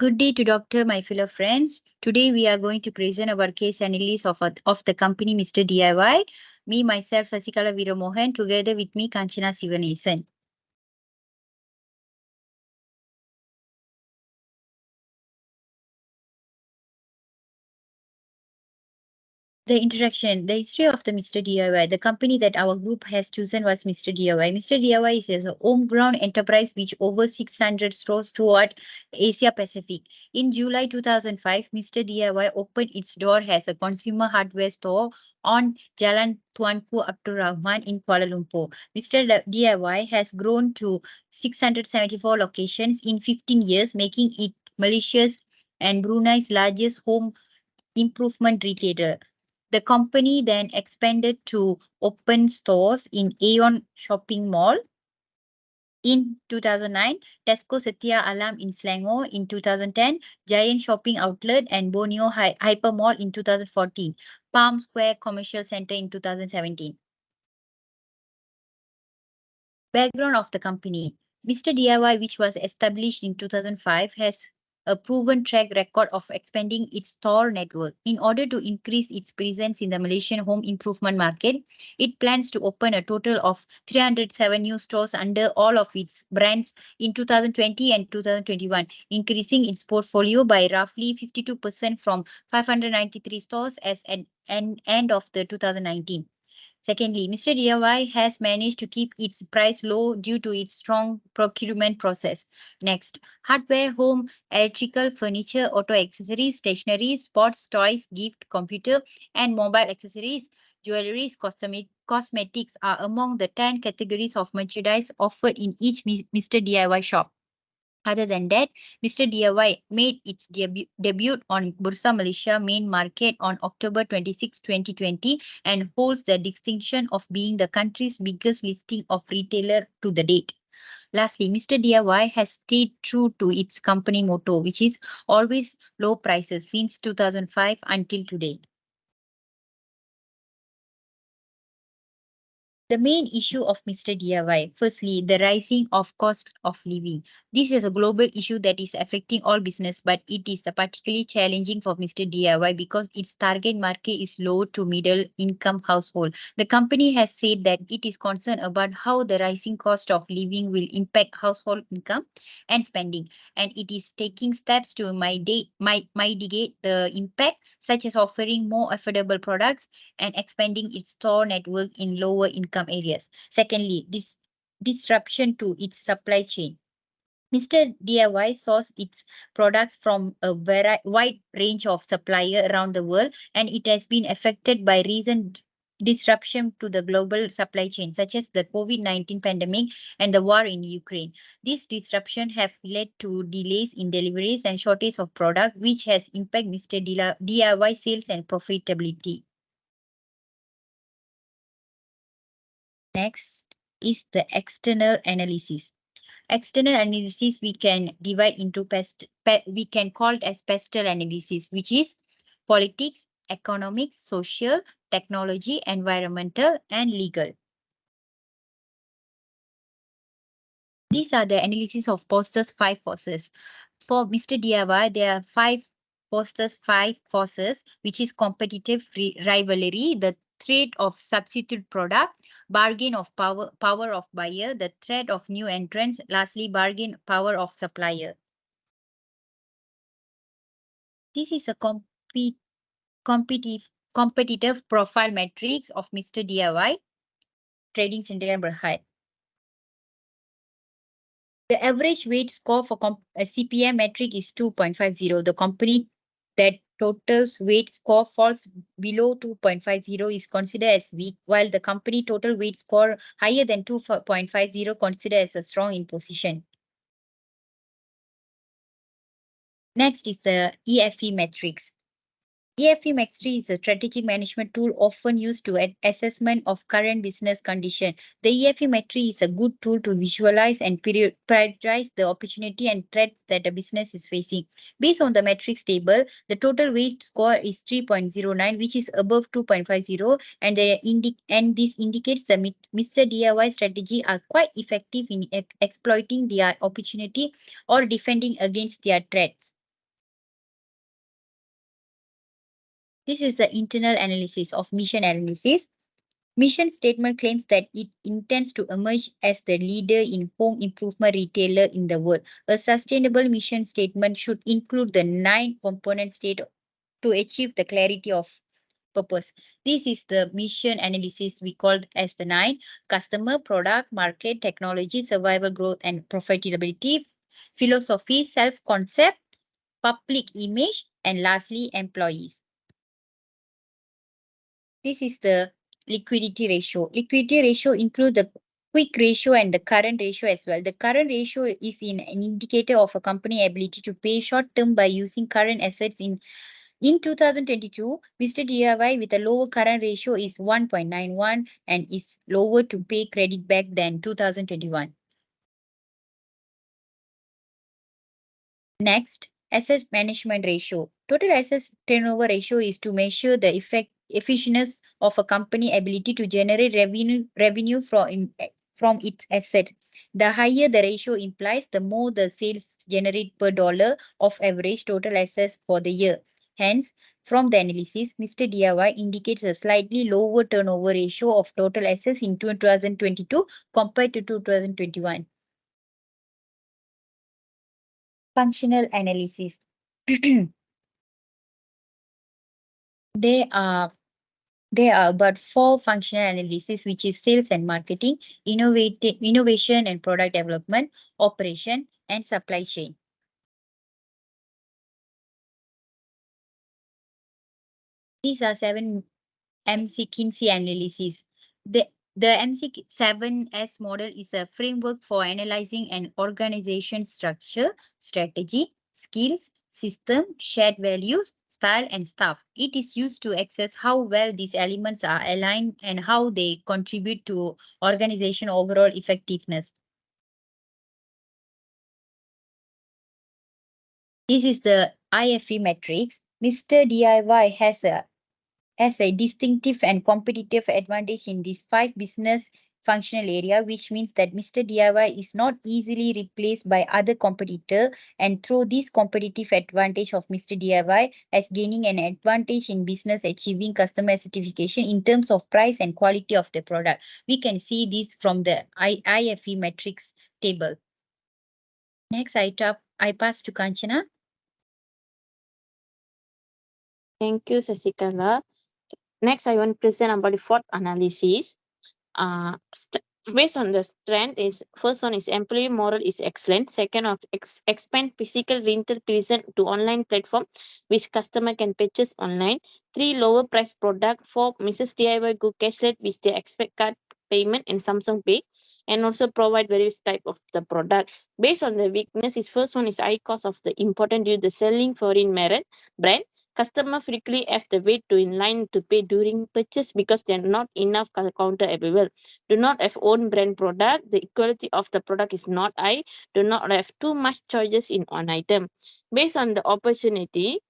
Good day to Doctor, my fellow friends. Today we are going to present our case analysis of the company Mr. DIY. Me, myself, Sasikala Viramohan, together with me, Kanchana Sivanesan. The introduction, the history of the Mr. DIY. The company that our group has chosen was Mr. DIY. Mr. DIY is a homegrown enterprise which over 600 stores throughout Asia Pacific. In July 2005, Mr. DIY opened its door as a consumer hardware store on Jalan Tuanku Abdul Rahman in Kuala Lumpur. Mr. DIY has grown to 674 locations in 15 years, making it Malaysia's and Brunei's largest home improvement retailer. The company then expanded to open stores in Aeon Shopping Mall in 2009, Tesco Setia Alam in Selangor in 2010, Giant Shopping Outlet and Borneo Hyper Mall in 2014, Palm Square Commercial Center in 2017. Background of the company. Mr. DIY, which was established in 2005, has a proven track record of expanding its store network. In order to increase its presence in the Malaysian home improvement market, it plans to open a total of 307 new stores under all of its brands in 2020 and 2021, increasing its portfolio by roughly 52% from 593 stores as at end of the 2019. Secondly, Mr. DIY has managed to keep its price low due to its strong procurement process. Next, hardware, home, electrical, furniture, auto accessories, stationery, sports, toys, gift, computer, and mobile accessories, jewelry, cosmetics are among the 10 categories of merchandise offered in each Mr. DIY shop. Other than that, Mr. DIY made its debut on Bursa Malaysia main market on October 26, 2020 and holds the distinction of being the country's biggest listing of retailer to the date. Lastly, Mr. DIY has stayed true to its company motto, which is always low prices since 2005 until today. The main issue of Mr. DIY, firstly, the rising of cost of living. This is a global issue that is affecting all business, but it is particularly challenging for Mr. DIY because its target market is low to middle income household. The company has said that it is concerned about how the rising cost of living will impact household income and spending, and it is taking steps to mitigate the impact, such as offering more affordable products and expanding its store network in lower income areas. Secondly, this disruption to its supply chain. Mr. DIY sources its products from a wide range of suppliers around the world, and it has been affected by recent disruption to the global supply chain, such as the COVID-19 pandemic and the war in Ukraine. These disruptions have led to delays in deliveries and shortage of product, which has impacted Mr. DIY sales and profitability. Next is the external analysis. External analysis we can divide into we can call it as pestle analysis, which is politics, economics, social, technology, environmental, and legal. These are the analysis of Foster's five forces. For Mr. DIY, there are Foster's five forces, which is competitive rivalry, the threat of substitute product, bargain of power of buyer, the threat of new entrants, lastly, bargain power of supplier. This is a competitive profile matrix of Mr. DIY Trading Center Berhad. The average weight score for a CPM metric is 2.50. The company that total's weight score falls below 2.50 is considered as weak, while the company total weight score higher than 2.50 considered as a strong in position. Next is the EFE metrics. EFE Max3 is a strategic management tool often used to assessment of current business condition. The EFE Matrix is a good tool to visualize and prioritize the opportunity and threats that a business is facing. Based on the metrics table, the total weight score is 3.09, which is above 2.50, and this indicates that Mr. DIY strategy are quite effective in exploiting their opportunity or defending against their threats. This is the internal analysis of mission analysis. Mission statement claims that it intends to emerge as the leader in home improvement retailer in the world. A sustainable mission statement should include the 9 component state to achieve the clarity of purpose. This is the mission analysis we called as the 9: customer, product, market, technology, survival, growth, and profitability, philosophy, self-concept, public image, and lastly, employees. This is the liquidity ratio. Liquidity ratio includes the quick ratio and the current ratio as well. The current ratio is an indicator of a company ability to pay short term by using current assets. In 2022, Mr. DIY with a lower current ratio is 1.91 and is lower to pay credit back than 2021. Next, asset management ratio. Total assets turnover ratio is to measure the efficiency of a company ability to generate revenue from its asset. The higher the ratio implies, the more the sales generate per dollar of average total assets for the year. Hence, from the analysis, Mr. DIY indicates a slightly lower turnover ratio of total assets in 2022 compared to 2021. Functional analysis. There are about 4 functional analysis, which is sales and marketing, innovation and product development, operation, and supply chain. These are 7 McKinsey analysis. The MC7S model is a framework for analyzing an organization structure, strategy, skills, system, shared values, style, and staff. It is used to assess how well these elements are aligned and how they contribute to organization overall effectiveness. This is the IFE matrix. Mr. DIY has a distinctive and competitive advantage in these 5 business functional area, which means that Mr. DIY is not easily replaced by other competitor, and through this competitive advantage of Mr. DIY as gaining an advantage in business achieving customer certification in terms of price and quality of the product. We can see this from the IFE matrix table. Next, I pass to Kanchana. Thank you, Sasikala. Next, I want to present about the fourth analysis. Based on the strength is first one is employee moral is excellent. Second, expand physical rental present to online platform which customer can purchase online. 3, lower price product. 4, Mrs. DIY go cashless which they expect card payment and Samsung Pay, and also provide various type of the product. Based on the weakness, is first one is high cost of the important due to the selling foreign brand. Customer frequently have the wait to in line to pay during purchase because there are not enough counter available. Do not have own brand product. The quality of the product is not high. Do not have too much choices in one item. Based on the opportunity,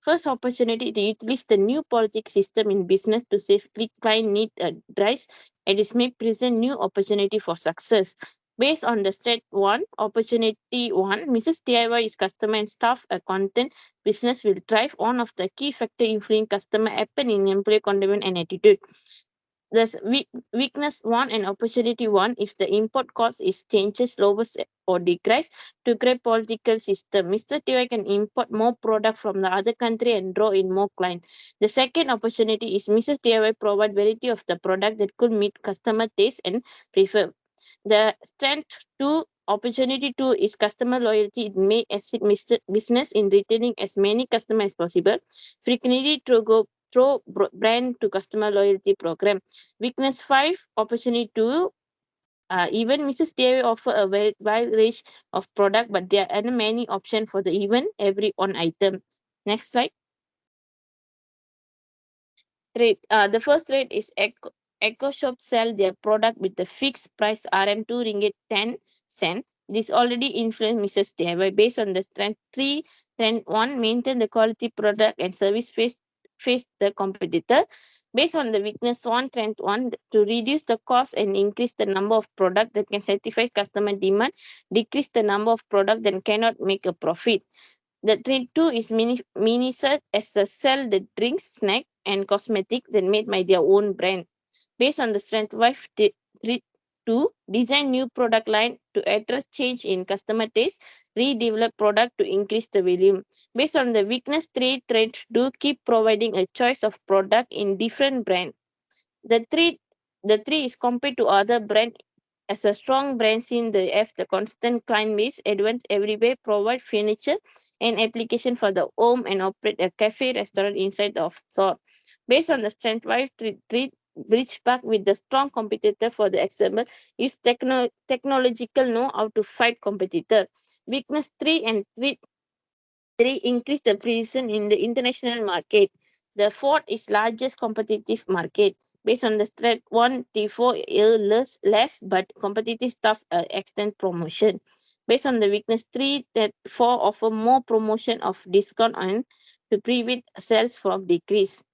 first opportunity to utilize the new politic system in business to safely client need advice, and this may present new opportunity for success. Based on the state 1, opportunity 1, Mrs. DIY is customer and staff a content business will drive one of the key factor influencing customer happen in employee conduct and attitude. There's weakness 1 and opportunity 1 if the import cost is changes lowest or decrease to create political system. Mr. DIY can import more product from the other country and draw in more clients. The second opportunity is Mrs. DIY provide variety of the product that could meet customer taste and prefer. The strength 2 opportunity 2 is customer loyalty. It may assist business in retaining as many customers as possible. Frequently through brand to customer loyalty program. Weakness 5, opportunity 2. Even Mrs. DIY offer a very wide range of product, but there are many options for the even every one item. Next slide. Rate. The first rate is Eco Shop sell their product with the fixed price RM2 ringgit 10 cent. This already influenced Mrs. DIY based on the trend 3. Trend 1, maintain the quality product and service face the competitor. Based on the weakness 1, trend 1, to reduce the cost and increase the number of product that can satisfy customer demand, decrease the number of product that cannot make a profit. The trend 2 is mini search as the sell the drinks snack and cosmetic that made by their own brand. Based on the strength, wife to design new product line to address change in customer taste, redevelop product to increase the volume. Based on the weakness, three trend to keep providing a choice of product in different brand. The three is compared to other brand as a strong brand in the F, the constant client base, advance everywhere, provide furniture and application for the home and operate a cafe restaurant inside the store. Based on the strength, why treat bridge back with the strong competitor for the example is technological know how to fight competitor. Weakness three and three increase the presence in the international market. The fourth is largest competitive market. Based on the threat, one T4 less but competitive stuff extend promotion. Based on the weakness, three that four offer more promotion of discount on to prevent sales from decrease.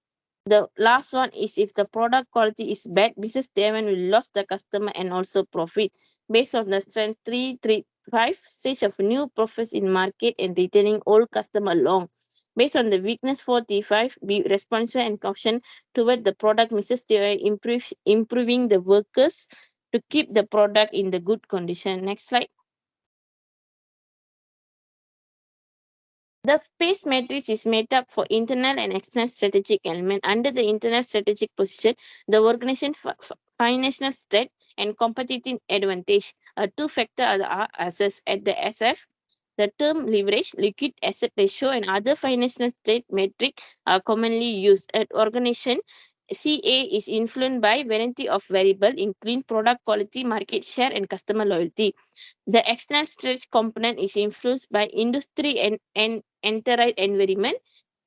The last one is if the product quality is bad, business Devon will lose the customer and also profit. Based on the strength 335 stage of new profits in market and retaining old customer long. Based on the weakness 45, be responsible and caution toward the product Mrs. Devon improving the workers to keep the product in the good condition. Next slide. The space matrix is made up for internal and external strategic element. Under the internal strategic position, the organization financial strength and competitive advantage. A two-factor are assessed at the SF. The term leverage, liquid asset ratio, and other financial strength metrics are commonly used at organization. CA is influenced by variety of variables, including product quality, market share, and customer loyalty. The external stretch component is influenced by industry and entire environment.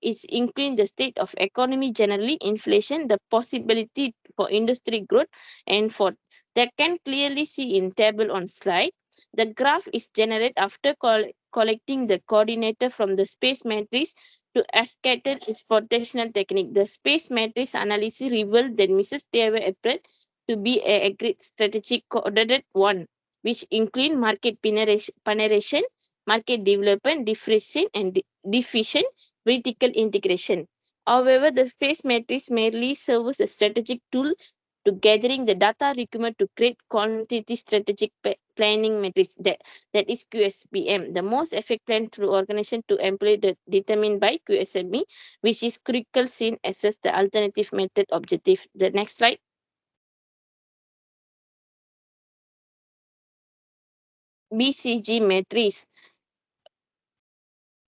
It's including the state of economy generally, inflation, the possibility for industry growth, and for that can clearly see in table on slide. The graph is generated after collecting the coordinator from the space matrix to ascertain its potential technique. The space matrix analysis revealed that Mrs. Taylor appeared to be a agreed strategic coordinate one, which include market penetration, market development, differentiation, and diffusion, vertical integration. However, the space matrix merely serves as a strategic tool to gathering the data required to create quantity strategic planning matrix that is QSPM. The most effective plan through organization to employ the determined by QSME, which is critical seen assess the alternative method objective. The next slide. BCG matrix.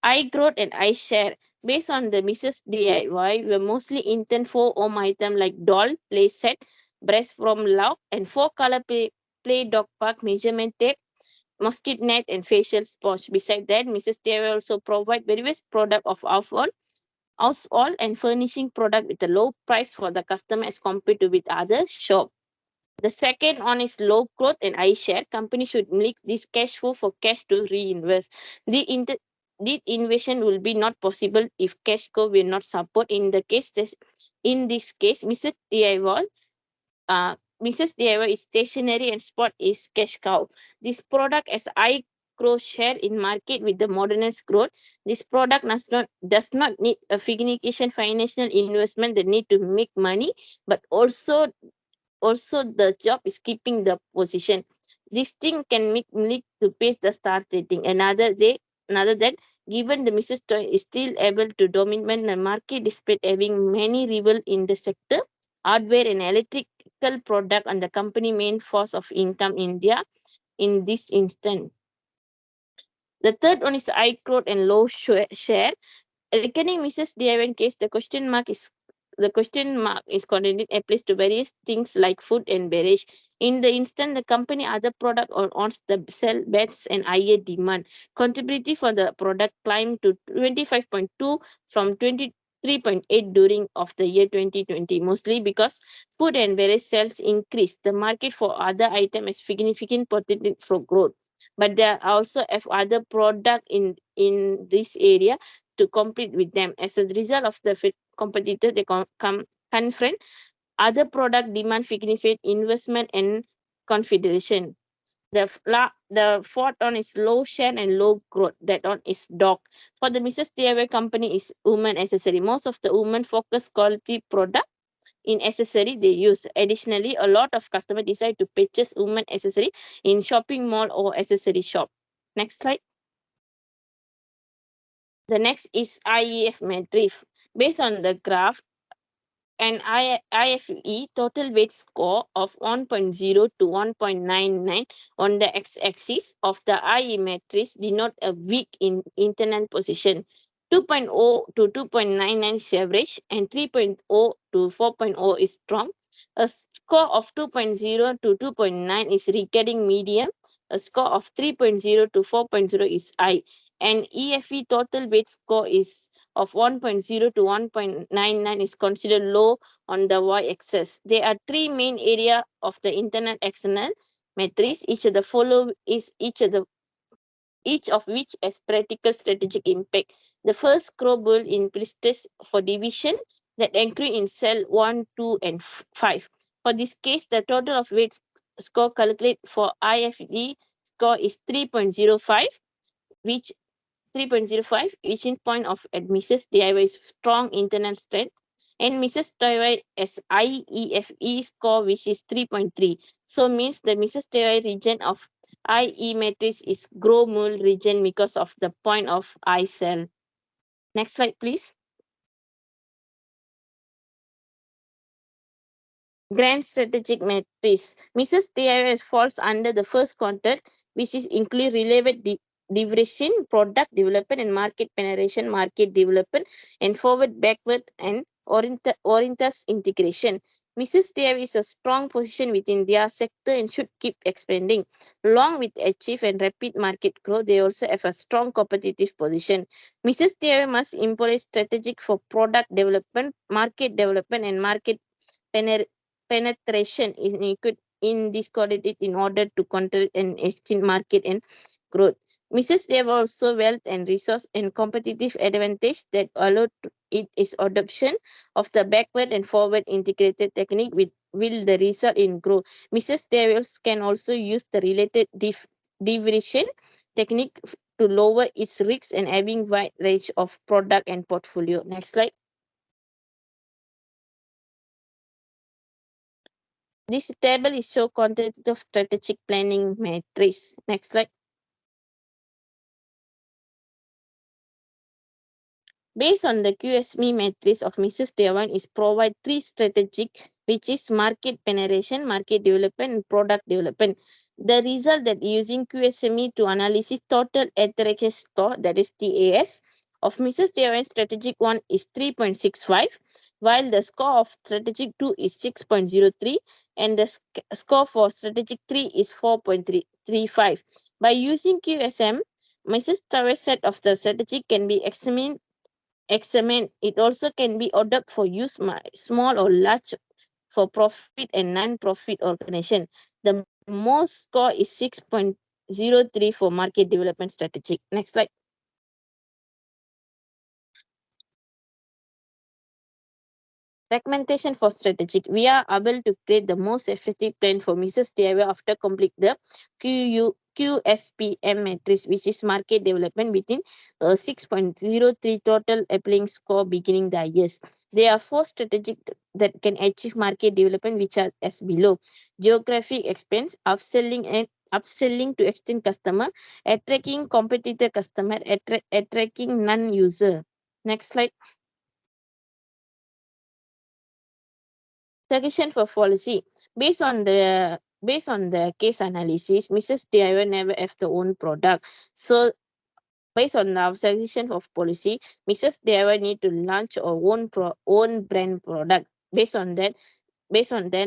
I growth and I share based on the Mrs. DIY were mostly intended for home item like doll, play set, breast from love, and four color play dog park measurement tape, mosquito net, and facial sponge. Besides that, Mrs. DIY also provide various product of household and furnishing product with a low price for the customer as compared to with other shop. The second one is low growth and I share. Company should make this cash flow for cash to reinvest. The innovation will be not possible if cash flow will not support. In this case, Mrs. DIY is stationary and spot is cash cow. This product as I grow share in market with the modernist growth. This product does not need a significant financial investment that need to make money, but also the job is keeping the position. This thing can make lead to pay the start rating. Another that given the Mrs. Toy is still able to dominate the market despite having many rival in the sector, hardware and electrical product and the company main source of income in India in this instance. The third one is high growth and low share. Reckoning Mrs. DIY case, the question mark is contained applies to various things like food and beverage. In the instant, the company other product on the sell bets and higher demand. Contributing for the product climbed to 25.2 from 23.8 during of the year 2020, mostly because food and beverage sales increased. The market for other items has significant potential for growth. But there are also other product in this area to compete with them. As a result of the competitor, they confront other product demand significant investment and confederation. The The fourth one is low share and low growth. That one is dog. For the Mrs. DIY company is women accessory. Most of the women focus quality product in accessory they use. Additionally, a lot of customers decide to purchase women accessory in shopping mall or accessory shop. Next slide. The next is IEF matrix. Based on the graph, an IFE total weight score of 1.0 to 1.99 on the x-axis of the IE matrix denote a weak in internal position. 2.0 to 2.99 is average and 3.0 to 4.0 is strong. A score of 2.0 to 2.9 is recurring medium. A score of 3.0 to 4.0 is high. And EFE total weight score is of 1.0 to 1.99 is considered low on the y-axis. There are three main areas of the internal external matrix. Each of which has practical strategic impact. The first scroll in prestige for division that anchor in cell 1, 2, and 5. For this case, the total of weight score calculated for IFD score is 3.05, which 3.05, which in point of Mrs. DIY is strong internal strength, and Mrs. DIY as IEFE score, which is 3.3. So means the Mrs. DIY region of IE matrix is grow mule region because of the point of I cell. Next slide, please. Grand strategic matrix. Mrs. DIY falls under the first quadrant, which is include relevant division, product development, and market penetration, market development, and forward, backward, and orientas integration. Mrs. DIY is a strong position within their sector and should keep expanding. Along with achieve and rapid market growth, they also have a strong competitive position. Mrs. DIY must employ strategic for product development, market development, and market penetration in this coordinate in order to control and extend market and growth. Mrs. Dev also wealth and resource and competitive advantage that allowed it is adoption of the backward and forward integrated technique with will the result in growth. Mrs. Devils can also use the related division technique to lower its risks and having wide range of product and portfolio. Next slide. This table is show quantitative strategic planning matrix. Next slide. Based on the QSME matrix of Mrs. Dewan is provide three strategic, which is market penetration, market development, and product development. The result that using QSME to analysis total attraction score, that is TAS, of Mrs. Dewan strategic 1 is 3.65, while the score of strategic 2 is 6.03, and the score for strategic 3 is 4.35. By using QSM, Mrs. Dewan's set of the strategy can be examined. It also can be ordered for use small or large for profit and non-profit organization. The most score is 6.03 for market development strategy. Next slide. Recommendation for strategic. We are able to create the most effective plan for Mrs. DIY after complete the QSPM matrix, which is market development within 6.03 total applying score beginning the years. There are four strategic that can achieve market development, which are as below. Geographic expense, upselling to extend customer, attracting competitor customer, attracting non-user. Next slide. Suggestion for policy. Based on the case analysis, Mrs. DIY never have the own product. So based on our suggestion of policy, Mrs. DIY need to launch our own brand product. Based on that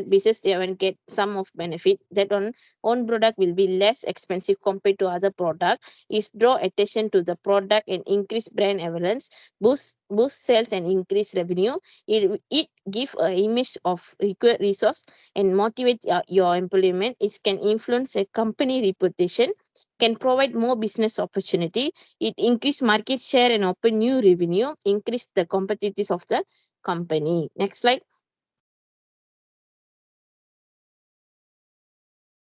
business they will get some of benefit that on own product will be less expensive compared to other product, is draw attention to the product and increase brand awareness, boost sales and increase revenue. It give a image of required resource and motivate your employment. It can influence a company reputation, can provide more business opportunity. It increase market share and open new revenue, increase the competitiveness of the company. Next slide.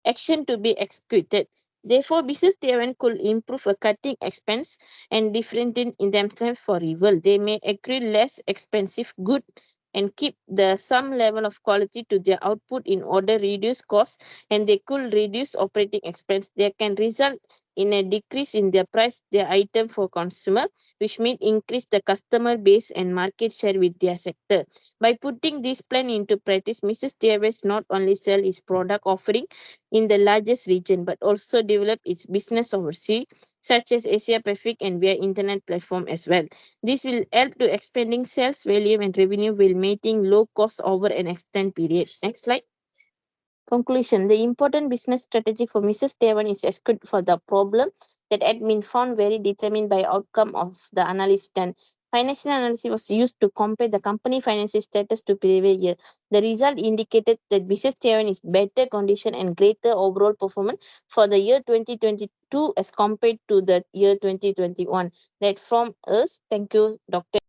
Action to be executed. Therefore, business driven could improve a cutting expense and differentiate in themselves for rival. They may acquire less expensive good and keep the some level of quality to their output in order reduce costs, and they could reduce operating expense. They can result in a decrease in the price their item for consumer, which means increase the customer base and market share with their sector. By putting this plan into practice, Mrs. Davis not only sell its product offering in the largest region but also develop its business overseas, such as Asia Pacific and via internet platform as well. This will help to expanding sales volume and revenue while maintaining low cost over an extended period. Next slide. Conclusion. The important business strategy for Mrs. Devan is executed for the problem that had been found very determined by outcome of the analysis done. Financial analysis was used to compare the company financial status to previous year. The result indicated that Mrs. Devan is better condition and greater overall performance for the year 2022 as compared to the year 2021. That from us, thank you, Dr.